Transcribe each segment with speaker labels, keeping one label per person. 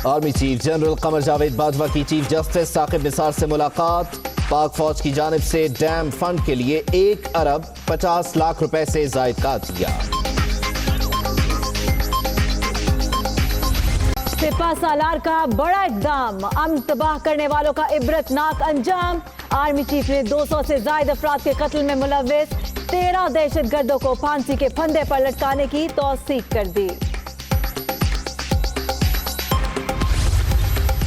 Speaker 1: Army chief general Qamar Javed Bajwa کی chief justice Saqib Nisar سے ملاقات. پاک فوج کی جانب سے ڈیم فنڈ کے لیے 1 ارب 50 لاکھ روپے سے زائد کا دیا.
Speaker 2: سپہ سالار کا بڑا اقدام، امن تباہ کرنے والوں کا عبرتناک انجام. آرمی چیف نے 200 سے زائد افراد کے قتل میں ملوث 13 دہشت گردوں کو پھانسی کے پھندے پر لٹکانے کی توثیق کر دی.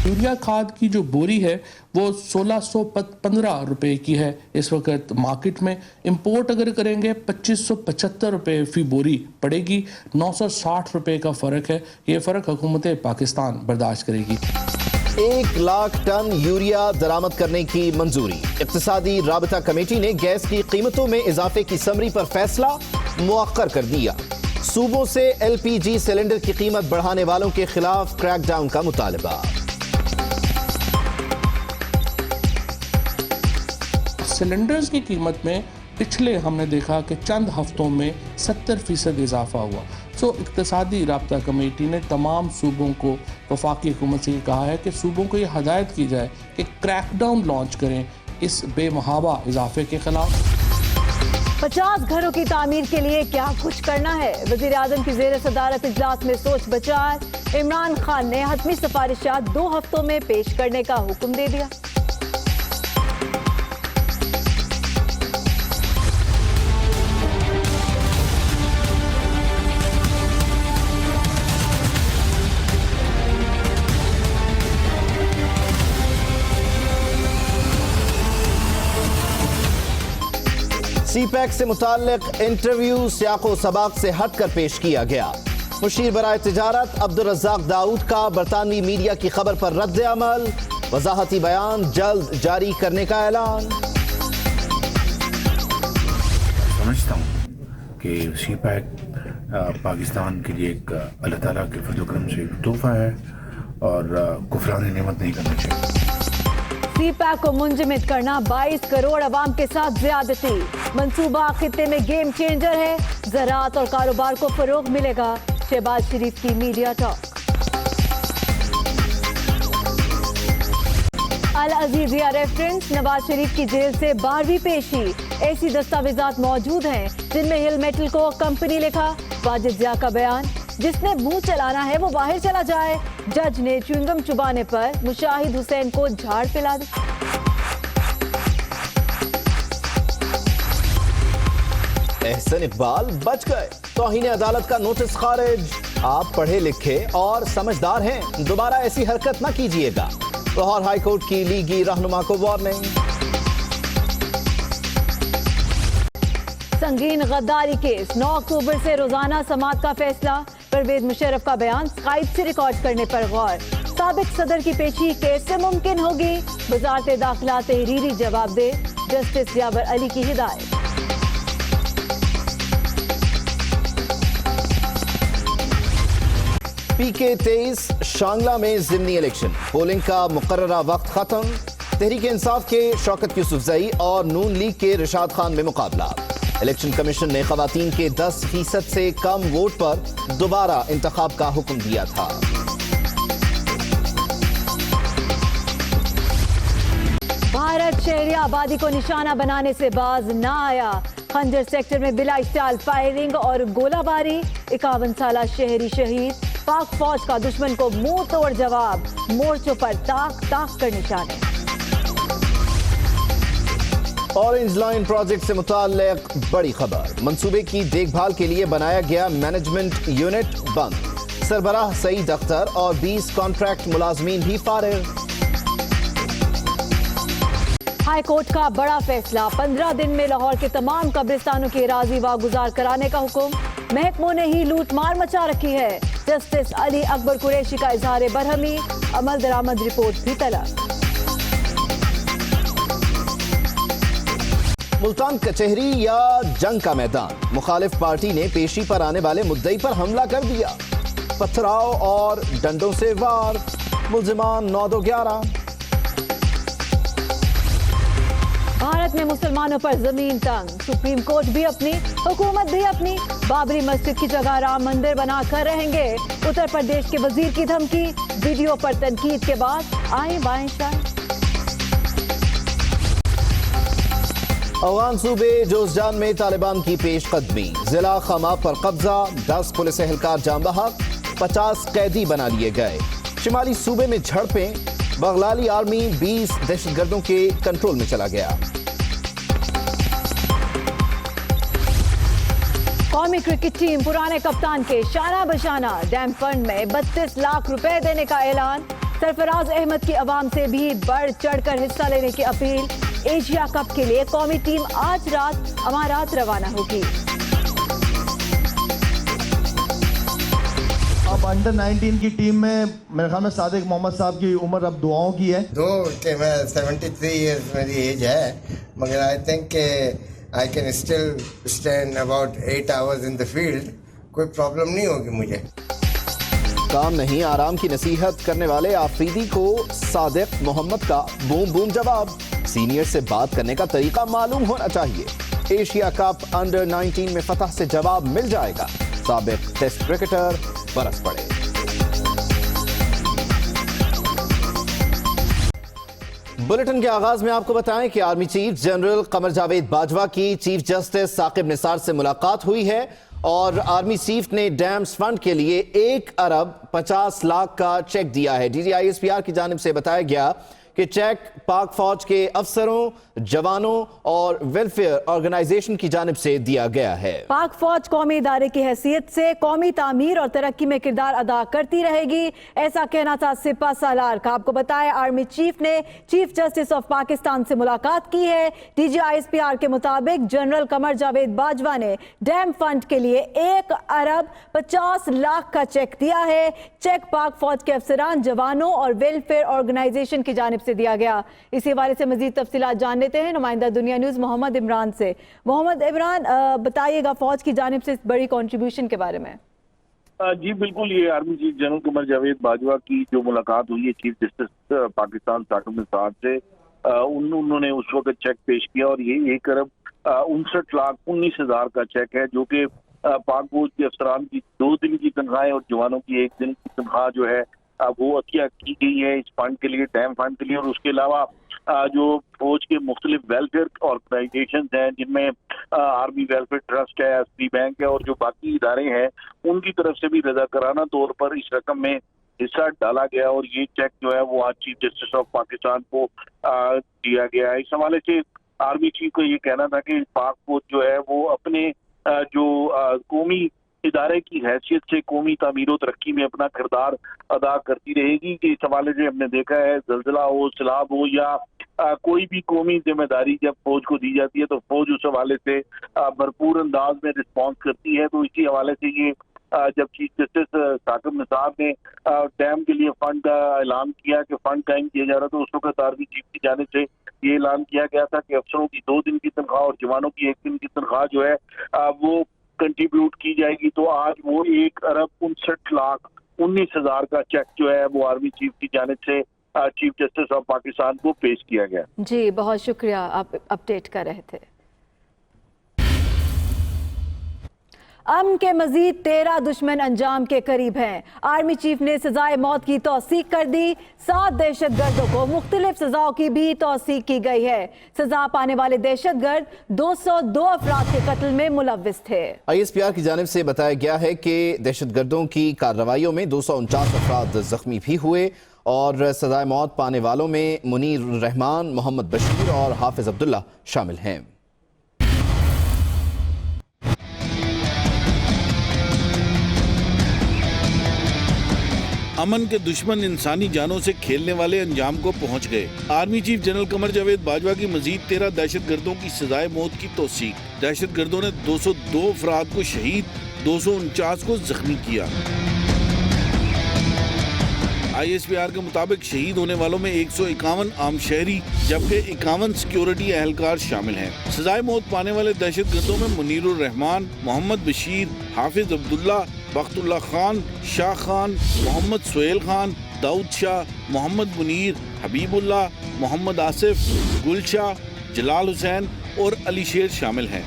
Speaker 3: یوریا کھاد کی جو بوری ہے وہ 1615 روپے کی ہے اس وقت مارکیٹ میں. امپورٹ اگر کریں گے 2575 روپے فی بوری پڑے گی. 960 روپے کا فرق ہے. یہ فرق حکومت پاکستان برداشت کرے گی.
Speaker 1: 1 لاکھ ٹن یوریا درآمد کرنے کی منظوری. اقتصادی رابطہ کمیٹی نے گیس کی قیمتوں میں اضافے کی سمری پر فیصلہ مؤخر کر دیا. صوبوں سے LPG سلنڈر کی قیمت بڑھانے والوں کے خلاف کریک ڈاؤن کا مطالبہ.
Speaker 3: سلنڈرز کی قیمت میں پچھلے ہم نے دیکھا کہ چند ہفتوں میں 70% اضافہ ہوا. اقتصادی رابطہ کمیٹی نے تمام صوبوں کو وفاقی حکومت سے کہا ہے کہ صوبوں کو یہ ہدایت کی جائے کہ کریک ڈاؤن لانچ کریں اس بے محابہ اضافے کے خلاف.
Speaker 2: 50 گھروں کی تعمیر کے لیے کیا کچھ کرنا ہے؟ وزیر اعظم کی زیر صدارت اجلاس میں سوچ بچار. عمران خان نے حتمی سفارشات 2 ہفتوں میں پیش کرنے کا حکم دے دیا.
Speaker 1: سی پیک سے متعلق انٹرویو سیاق و سباق سے ہٹ کر پیش کیا گیا. مشیر برائے تجارت عبدالرزاق داؤد کا برطانوی میڈیا کی خبر پر رد عمل. وضاحتی بیان جلد جاری کرنے کا اعلان.
Speaker 4: سمجھتا ہوں کہ سی پیک پاکستان کے لیے ایک اللہ تعالیٰ کے فضل و کرم سے ایک تحفہ ہے اور کفران نعمت نہیں کرنا چاہیے.
Speaker 2: سی پیک کو منجمد کرنا 22 کروڑ عوام کے ساتھ زیادتی. منصوبہ خطے میں گیم چینجر ہے. زراعت اور کاروبار کو فروغ ملے گا. شہباز شریف کی media talk. العزیزیہ reference. Nawaz Sharif کی جیل سے 12ویں پیشی. ایسی دستاویزات موجود ہیں جن میں ہل میٹل کو کمپنی لکھا. واجد ضیاء کا بیان، جس نے منہ چلانا ہے وہ باہر چلا جائے. جج نے چوئنگم چبانے پر مشاہد حسین کو جھاڑ پلا دی.
Speaker 1: احسن اقبال بچ گئے. توہین عدالت کا نوٹس خارج. آپ پڑھے لکھے اور سمجھدار ہیں، دوبارہ ایسی حرکت نہ کیجیے گا. لاہور ہائی کورٹ کی لیگی رہنما کو وارننگ.
Speaker 2: سنگین غداری کیس. 9 اکتوبر سے روزانہ سماعت کا فیصلہ. پرویز مشرف کا بیان اسکائپ سے ریکارڈ کرنے پر غور. سابق صدر کی پیشی کیسے ممکن ہوگی؟ وزارت داخلہ تحریری جواب دے. جسٹس جابر علی کی ہدایت.
Speaker 1: PK-23 شانگلہ میں ضمنی الیکشن. پولنگ کا مقررہ وقت ختم. تحریک انصاف کے شوکت یوسفزئی اور نون لیگ کے رشاد خان میں مقابلہ. الیکشن کمیشن نے خواتین کے 10% سے کم ووٹ پر دوبارہ انتخاب کا حکم دیا تھا.
Speaker 2: بھارت شہری آبادی کو نشانہ بنانے سے باز نہ آیا. خنجر سیکٹر میں بلا اشتعال فائرنگ اور گولہ باری. 51 سالہ شہری شہید. پاک فوج کا دشمن کو منہ توڑ جواب. مورچوں پر تاک تاک کر نشانے.
Speaker 1: اورنج لائن پروجیکٹ سے متعلق بڑی خبر. منصوبے کی دیکھ بھال کے لیے بنایا گیا مینجمنٹ یونٹ بند. سربراہ سعید اختر اور 20 کانٹریکٹ ملازمین بھی فارغ.
Speaker 2: ہائی کورٹ کا بڑا فیصلہ. 15 دن میں لاہور کے تمام قبرستانوں کی اراضی واگزار کرانے کا حکم. محکموں نے ہی لوٹ مار مچا رکھی ہے. جسٹس علی اکبر قریشی کا اظہار برہمی. عمل درآمد رپورٹ بھی طلب.
Speaker 1: ملتان کچہری یا جنگ کا میدان. مخالف پارٹی نے پیشی پر آنے والے مدعی پر حملہ کر دیا. پتھراؤ اور ڈنڈوں سے وار. ملزمان 9-2-11.
Speaker 2: بھارت भारत में मुसलमानों पर जमीन तंग, सुप्रीम कोर्ट भी अपनी, हुकूमत भी अपनी, बाबरी मस्जिद की जगह राम मंदिर बना कर रहेंगे, उत्तर प्रदेश के वजीर की धमकी, वीडियो पर तनकीद के बाद आए बाएं शाह।
Speaker 1: अफगान सूबे जोजजान में तालिबान की पेशकदमी, जिला खमा पर कब्जा, 10 पुलिस एहलकार जाम बहक, 50 कैदी बना लिए गए। शिमाली सूबे में झड़पें, बगलाली आर्मी 20 दहशतगर्दों के कंट्रोल में चला गया।
Speaker 2: कौमी क्रिकेट टीम पुराने कप्तान के शाना बशाना, डैम फंड में 32 लाख रुपए देने का ऐलान, सरफराज अहमद की अवाम से भी बढ़ चढ़कर हिस्सा लेने की अपील। एशिया कप के लिए कौमी टीम आज रात अमारात रवाना होगी।
Speaker 5: अब अंडर 19 की टीम में मेरे ख्याल में सादिक मोहम्मद साहब की उम्र अब दुआओं की है।
Speaker 6: दो कि मैं 73 ईयर्स मेरी एज है, मगर I think I can still stand about 8 hours in the field, कोई प्रॉब्लम नहीं होगी मुझे।
Speaker 1: काम नहीं आराम की नसीहत करने वाले आफरीदी को सादिक मोहम्मद का बूम बूम जवाब, सीनियर से बात करने का तरीका मालूम होना चाहिए। एशिया कप अंडर 19 में फतह से जवाब मिल जाएगा, साबिक टेस्ट क्रिकेटर बरस पड़े। बुलेटिन के आगाज में आपको बताएं कि army chief general Qamar Javed Bajwa की चीफ जस्टिस साकिब निसार से मुलाकात हुई है और आर्मी चीफ ने डैम्स फंड के लिए 1 अरब 50 लाख का चेक दिया है। DGISPR की जानिब से बताया गया कि चेक पाक फौज के अफसरों, जवानों और वेलफेयर ऑर्गेनाइजेशन की जानिब से दिया गया है।
Speaker 2: पाक फौज कौमी इदारे की हैसियत से कौमी तामीर और तरक्की में किरदार अदा करती रहेगी, ऐसा कहना था सिपा सालार का। आपको बताया आर्मी चीफ ने चीफ जस्टिस ऑफ पाकिस्तान से मुलाकात की है। DGISPR के मुताबिक जनरल कमर जावेद बाजवा ने डैम फंड के लिए 1 अरब 50 लाख का चेक दिया है। चेक पाक फौज के अफसरान, जवानों और वेलफेयर ऑर्गेनाइजेशन की जानिब से दिया गया। इसी हवाले से मजीद तफसीलात जान लेते हैं नुमाइंदा दुनिया न्यूज मोहम्मद इमरान से। मोहम्मद इमरान, बताइएगा फौज की जानिब से इस बड़ी कंट्रीब्यूशन के बारे में।
Speaker 7: जी बिल्कुल, ये army chief general Qamar Javed Bajwa की जो मुलाकात हुई है चीफ जस्टिस पाकिस्तान साकिब निसार से, उन्होंने उस वक्त चेक पेश किया और ये 1 अरब 59,19,000 का चेक है, जो कि पाक फौज के अफसरान की 2 दिन की तनख्वाह और जवानों की 1 दिन की तनख्वाह जो है वो अतिया की गई है इस फंड के लिए, डैम फंड के लिए। और उसके अलावा जो फौज के मुख्तलिफ वेलफेयर ऑर्गेनाइजेशन हैं, जिनमें आर्मी वेलफेयर ट्रस्ट है, एसपी बैंक है और जो बाकी इदारे हैं, उनकी तरफ से भी रजाकाराना तौर पर इस रकम में हिस्सा डाला गया और ये चेक जो है वो आज चीफ जस्टिस ऑफ पाकिस्तान को दिया गया है। इस हवाले से आर्मी चीफ का ये कहना था कि पाक फौज जो है वो अपने जो कौमी इदारे की हैसियत से कौमी तामीर तरक्की में अपना किरदार अदा करती रहेगी। कि इस हवाले से हमने देखा है, जल्जला हो, सैलाब हो या कोई भी कौमी जिम्मेदारी जब फौज को दी जाती है तो फौज उस हवाले से भरपूर अंदाज में रिस्पॉन्स करती है। तो इसी हवाले से ये जब चीफ जस्टिस साकिब निसार ने डैम के लिए फंड का ऐलान किया कि फंड कायम किया जा रहा, तो उस वक्त आर्मी चीफ की जानिब से ये ऐलान किया गया था कि अफसरों की 2 दिन की तनख्वाह और जवानों की 1 दिन की तनख्वाह जो है वो कंट्रीब्यूट की जाएगी। तो आज वो 1 अरब 59,19,000 का चेक जो है वो आर्मी चीफ की जानिब से चीफ जस्टिस ऑफ पाकिस्तान को पेश किया गया।
Speaker 2: जी बहुत शुक्रिया, आप अपडेट कर रहे थे। अमन के मजीद 13 दुश्मन अंजाम के करीब हैं। आर्मी चीफ ने सजाए मौत की तौसीक कर दी। 7 दहशतगर्दों को मुख्तलिफ सजाओं की भी तौसीक की गई है। सजा पाने वाले दहशतगर्द 202 अफराद के कत्ल में मुलव्विस थे।
Speaker 1: ISPR की जानिब से बताया गया है कि दहशतगर्दों की कार्रवाइयों में 249 अफराद जख्मी भी हुए और सजाए मौत पाने वालों में मुनीर रहमान, मोहम्मद बशीर और हाफिज अब्दुल्ला शामिल हैं।
Speaker 8: अमन के दुश्मन इंसानी जानों से खेलने वाले अंजाम को पहुंच गए। Army chief general Qamar Javed Bajwa की मजीद 13 दहशतगर्दों की सजाए मौत की तौसीक। दहशतगर्दों ने 202 अफराद को शहीद, 249 को जख्मी किया। ISPR के मुताबिक शहीद होने वालों में 151 आम शहरी जबकि 51 सिक्योरिटी एहलकार शामिल हैं। सजाए मौत पाने वाले दहशतगर्दों में मुनीरुर रहमान, मोहम्मद बशीर, हाफिज अब्दुल्ला, बख्तुल्ला खान, शाह खान, मोहम्मद सुहेल खान, दाऊद शाह, मोहम्मद मुनीर, हबीबुल्ला, मोहम्मद आसिफ, गुलशाह, जलाल हुसैन और अली शेर शामिल हैं।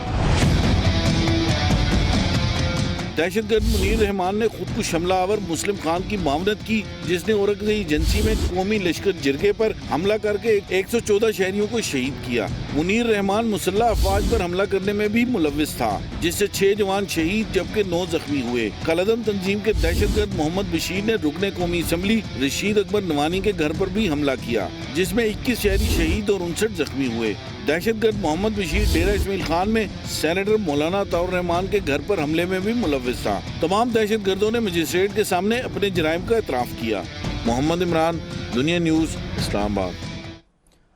Speaker 8: दहशतगर्द मुनीर रहमान ने खुद कुश हमला आवर मुस्लिम खान की मामनत की, जिसने औरंगजेब एजेंसी में कौमी लश्कर जिरगे पर हमला करके 114 शहरियों को शहीद किया। मुनीर रहमान मुसल्लह अफवाज पर हमला करने में भी मुलव्विस था, जिससे 6 जवान शहीद जबकि 9 जख्मी हुए। कलअदम तंजीम के दहशतगर्द मोहम्मद बशीर ने रुकने कौमी असम्बली रशीद अकबर नवानी के घर पर भी हमला किया, जिसमें 21 शहरी शहीद और 59 जख्मी हुए। दहशतगर्द मोहम्मद बशीर डेरा इस्माइल खान में सेनेटर मौलाना ताउर रहमान के घर पर हमले में भी मुलव्विस था। तमाम दहशतगर्दों ने मजिस्ट्रेट के सामने अपने जराइम का एतराफ़ किया। मोहम्मद इमरान, दुनिया न्यूज़, इस्लामाबाद।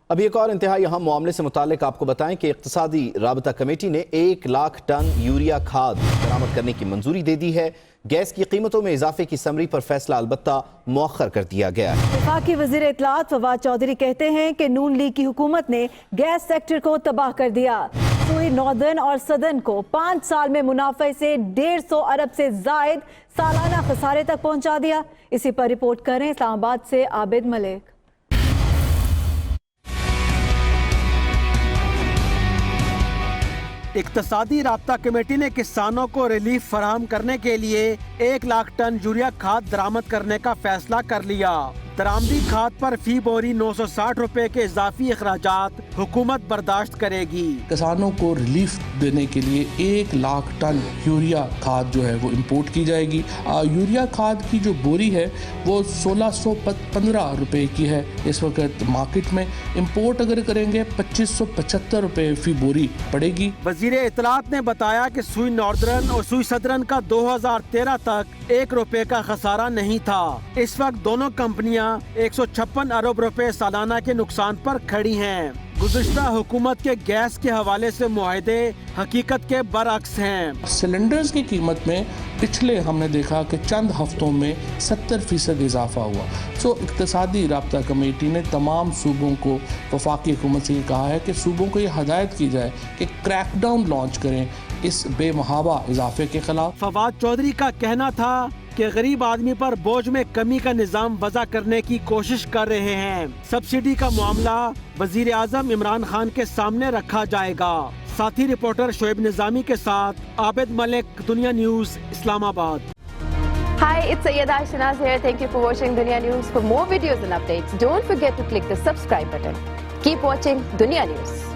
Speaker 1: अभी एक और इंतहाई अहम मामले से मुतालिक आपको बताएं कि इक़्तिसादी राबता कमेटी ने 1 लाख टन यूरिया खाद बरामद करने की मंजूरी दे दी है। गैस की कीमतों में इजाफे की समरी पर फैसला अलबत्ता मुअख्खर कर दिया गया है।
Speaker 2: वफाकी वज़ीर इत्तलात फवाद चौधरी कहते हैं कि नून लीग की हुकूमत ने गैस सेक्टर को तबाह कर दिया। सूई नॉर्दर्न और सदर्न को 5 साल में मुनाफे से 150 अरब से जायद सालाना खसारे तक पहुंचा दिया। इसी पर रिपोर्ट करें इस्लामाबाद से आबिद मलिक।
Speaker 9: इक़्तिसादी राब्ता कमेटी ने किसानों को रिलीफ फराहम करने के लिए 1 लाख टन यूरिया खाद दरामद करने का फैसला कर लिया। दरामदी खाद पर फी बोरी 960 रुपए के इजाफी अखराजात हुकूमत बर्दाश्त करेगी।
Speaker 3: किसानों को रिलीफ देने के लिए 1 लाख टन यूरिया खाद जो है वो इंपोर्ट की जाएगी। यूरिया खाद की जो बोरी है वो 1615 रुपए की है इस वक्त मार्केट में। इंपोर्ट अगर करेंगे 2575 रुपए फी बोरी पड़ेगी।
Speaker 9: वजीर इत्तलात ने बताया कि सुई नॉर्दर्न और सुई सदर्न का 2013 तक 1 रुपए का खसारा नहीं था। इस वक्त दोनों कंपनियां 156 अरब रुपए सालाना के नुकसान पर खड़ी हैं। गुज़िश्ता हुकूमत के गैस के हवाले से मुआहदे हकीकत के बरअक्स हैं।
Speaker 3: सिलेंडर्स की कीमत में पिछले हमने देखा कि चंद हफ्तों में 70% इजाफा हुआ। इक़्तिसादी राब्ता कमेटी ने तमाम सूबों को वफाकी हुकूमत से कहा है कि सूबों को ये हदायत की जाए कि क्रैकडाउन लॉन्च करें इस बेमहाबा इजाफे के खिलाफ।
Speaker 9: फवाद चौधरी का कहना था कि गरीब आदमी पर बोझ में कमी का निजाम वज़ा करने की कोशिश कर रहे हैं। सब्सिडी का मामला वजीर आज़म इमरान खान के सामने रखा जाएगा। साथी रिपोर्टर शोएब निजामी के साथ आबिद मलिक, दुनिया news, Islamabad.
Speaker 10: Hi, it's Sayyeda Shanaz here. Thank you for watching Dunya News. For more videos and updates, don't forget to click the subscribe button. Keep watching Dunya News.